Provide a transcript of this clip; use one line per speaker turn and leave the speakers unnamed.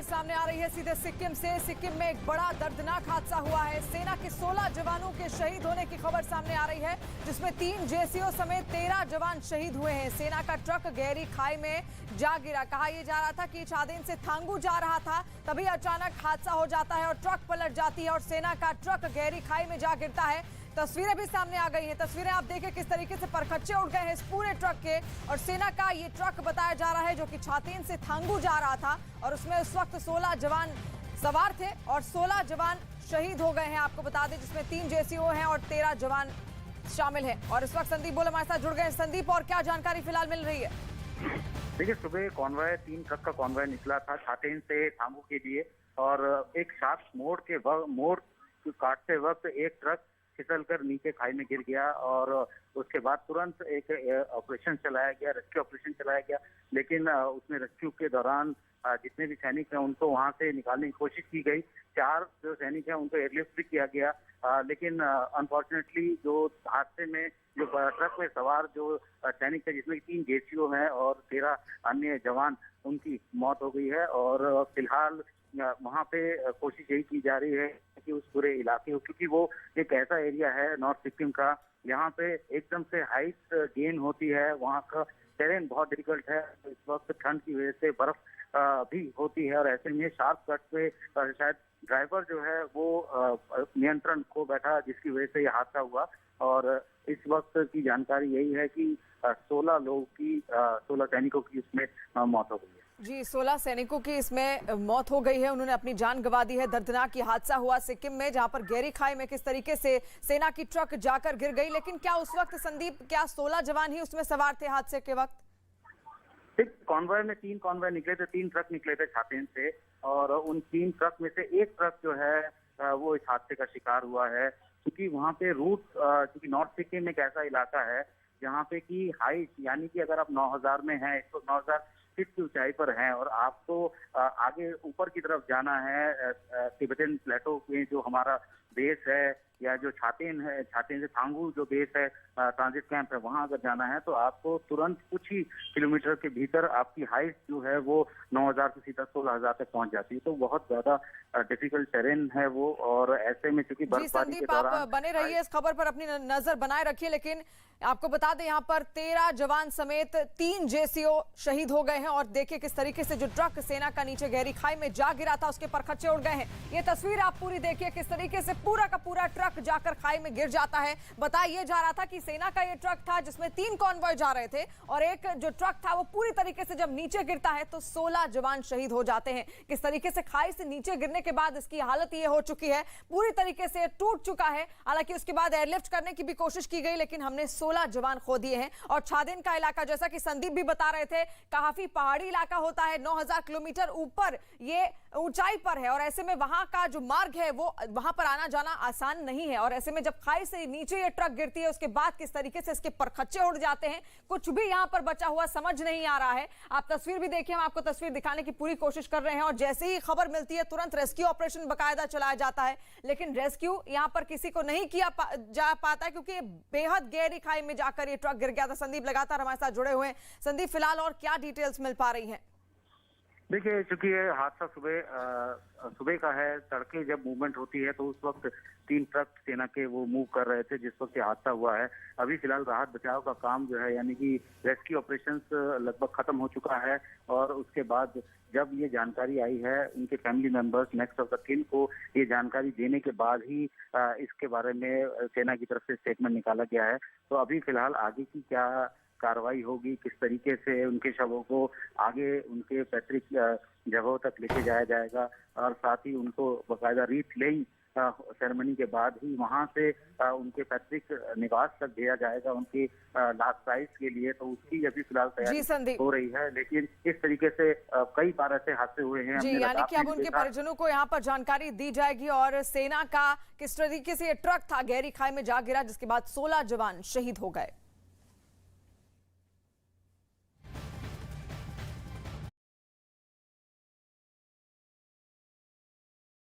खबर सामने आ रही है सीधे सिक्किम से। सिक्किम में एक बड़ा दर्दनाक हादसा हुआ है। सेना के 16 जवानों के शहीद होने की खबर सामने आ रही है, जिसमें 3 जेसीओ समेत 13 जवान शहीद हुए हैं। सेना का ट्रक गहरी खाई में जा गिरा। कहा यह जा रहा था कि छादेन से थांगू जा रहा था, तभी अचानक हादसा हो जाता है और ट्रक पलट जाती है और सेना का ट्रक गहरी खाई में जा गिरता है। तस्वीरें भी सामने आ गई हैं। तस्वीरें आप देखें किस तरीके से परखच्चे उड़ गए हैं इस पूरे ट्रक के। और सेना का ये ट्रक बताया जा रहा है जो कि छातेन से थांगू जा रहा था और उसमें उस वक्त 16 जवान सवार थे और 16 जवान शहीद हो गए हैं। आपको बता दें जिसमें 3 जेसीओ हैं और 13 जवान शामिल हैं। और इस वक्त संदीप बोल हमारे साथ जुड़ गए हैं। संदीप, और क्या जानकारी फिलहाल मिल रही है?
देखिए, सुबह कॉन्वॉय 3 ट्रक का कॉन्वॉय निकला था छातेन से थांगू के लिए और एक साथ मोड़ काटते वक्त एक ट्रक फिसलकर नीचे खाई में गिर गया और उसके बाद तुरंत एक ऑपरेशन चलाया गया, रेस्क्यू ऑपरेशन चलाया गया। लेकिन उसमें रेस्क्यू के दौरान जितने भी सैनिक हैं उनको वहां से निकालने की कोशिश की गई। 4 जो सैनिक हैं उनको एयरलिफ्ट भी किया गया, लेकिन अनफॉर्चुनेटली जो हादसे में जो ट्रक में सवार जो सैनिक थे, जिसमें 3 जेसीओ हैं और 13 अन्य जवान, उनकी मौत हो गई है। और फिलहाल वहाँ पे कोशिश यही की जा रही है कि उस पूरे इलाके को, क्योंकि वो एक ऐसा एरिया है नॉर्थ सिक्किम का, यहाँ पे एकदम से हाइट गेन होती है, वहाँ का टेरेन बहुत डिफिकल्ट है। इस वक्त ठंड की वजह से बर्फ भी होती है और ऐसे में शार्प कट पे शायद ड्राइवर जो है वो नियंत्रण खो बैठा, जिसकी वजह से ये हादसा हुआ। और इस वक्त की जानकारी यही है कि 16 सैनिकों की इसमें मौत हो गई है।
जी, 16 सैनिकों की इसमें मौत हो गई है, उन्होंने अपनी जान गंवा दी है। दर्दनाक ये हादसा हुआ सिक्किम में, जहां पर गहरी खाई में किस तरीके से सेना की ट्रक जाकर गिर गई। लेकिन क्या उस वक्त संदीप, क्या 16 जवान ही उसमें सवार थे हादसे के वक्त?
कॉन्वॉय में 3 कॉन्वॉय निकले थे, 3 ट्रक निकले थे छातेन से और उन 3 ट्रक में से एक ट्रक जो है वो इस हादसे का शिकार हुआ है। क्योंकि वहाँ पे रूट, क्योंकि नॉर्थ सिक्किम एक ऐसा इलाका है जहाँ पे की हाइट, यानी कि अगर आप 9000 में हैं, 9000 फीट की ऊंचाई पर हैं और आपको आगे ऊपर की तरफ जाना है तिब्बतन प्लेटो में जो हमारा बेस है, या जो छातेन है, छातेन से थांगू जो बेस है, ट्रांजिट कैंप है, वहां अगर जाना है तो आपको तुरंत कुछ ही किलोमीटर के भीतर आपकी हाइट जो है वो 9000 से सीधा 16000 तक पहुंच जाती है। तो बहुत ज्यादा डिफिकल्ट टेरेन है वो। और ऐसे में चूंकि बर्फबारी के दौरान
आप बने रहिए, इस खबर पर अपनी नजर बनाए रखिए। लेकिन आपको बता दें यहाँ पर 13 जवान समेत 3 जेसीओ शहीद हो गए हैं और देखिए किस तरीके से जो ट्रक सेना का नीचे गहरी खाई में जा गिरा था उसके परखच्चे उड़ गए हैं। ये तस्वीर आप पूरी देखिए किस तरीके से पूरा का पूरा ट्रक जाकर खाई में गिर जाता है। बताया जा रहा था कि सेना का ये ट्रक था जिसमें 3 कॉन्वॉय जा रहे थे और एक जो ट्रक था वो पूरी तरीके से जब नीचे गिरता है तो 16 जवान शहीद हो जाते हैं। किस तरीके से खाई से नीचे गिरने के बाद इसकी हालत ये हो चुकी है, पूरी तरीके से टूट चुका है। हालांकि उसके बाद एयरलिफ्ट करने की भी कोशिश की गई, लेकिन हमने 16 जवान खो दिए हैं। और छादेन का इलाका, जैसा कि संदीप भी बता रहे थे, काफी पहाड़ी इलाका होता है, 9000 किलोमीटर ऊपर ये ऊंचाई पर है और ऐसे में वहां का जो मार्ग है वो वहां पर आना जाना आसान नहीं है। और ऐसे में जब खाई से नीचे ये ट्रक गिरती है उसके बाद किस तरीके से इसके परखच्चे उड़ जाते हैं, कुछ भी यहां पर बचा हुआ समझ नहीं आ रहा है। आप तस्वीर भी देखिए, हम आपको तस्वीर दिखाने की पूरी कोशिश कर रहे हैं और जैसे ही खबर मिलती है तुरंत रेस्क्यू ऑपरेशन बाकायदा चलाया जाता है। लेकिन रेस्क्यू यहां पर किसी को नहीं किया जा पाता है क्योंकि बेहद गहरी खाई में जाकर ये ट्रक गिर गया था। संदीप लगातार हमारे साथ जुड़े हुए हैं। संदीप, फिलहाल और क्या डिटेल्स मिल पा रही हैं?
देखिए, चूंकि ये हादसा सुबह का है, तड़के जब मूवमेंट होती है तो उस वक्त 3 ट्रक सेना के वो मूव कर रहे थे जिस वक्त ये हादसा हुआ है। अभी फिलहाल राहत बचाव का काम जो है, यानी कि रेस्क्यू ऑपरेशंस लगभग खत्म हो चुका है। और उसके बाद जब ये जानकारी आई है उनके family members, next of the किन को ये जानकारी देने के बाद ही इसके बारे में सेना की तरफ से स्टेटमेंट निकाला गया है। तो अभी फिलहाल आगे की क्या कार्रवाई होगी, किस तरीके से उनके शवों को आगे उनके पैतृक जगहों तक लेके जाया जाएगा और साथ ही उनको बाकायदा रीथ लेइंग सेरेमनी के बाद ही वहां से उनके पैतृक निवास तक भेजा जाएगा उनकी लास्ट राइट्स के लिए। तो उसकी अभी फिलहाल तैयारी हो रही है। लेकिन इस तरीके से कई बार ऐसे हादसे हुए हैं।
जी, यानी कि अब उनके परिजनों को यहाँ पर जानकारी दी जाएगी और सेना का किस तरीके से ये ट्रक था गहरी खाई में जा गिरा जिसके बाद 16 जवान शहीद हो गए।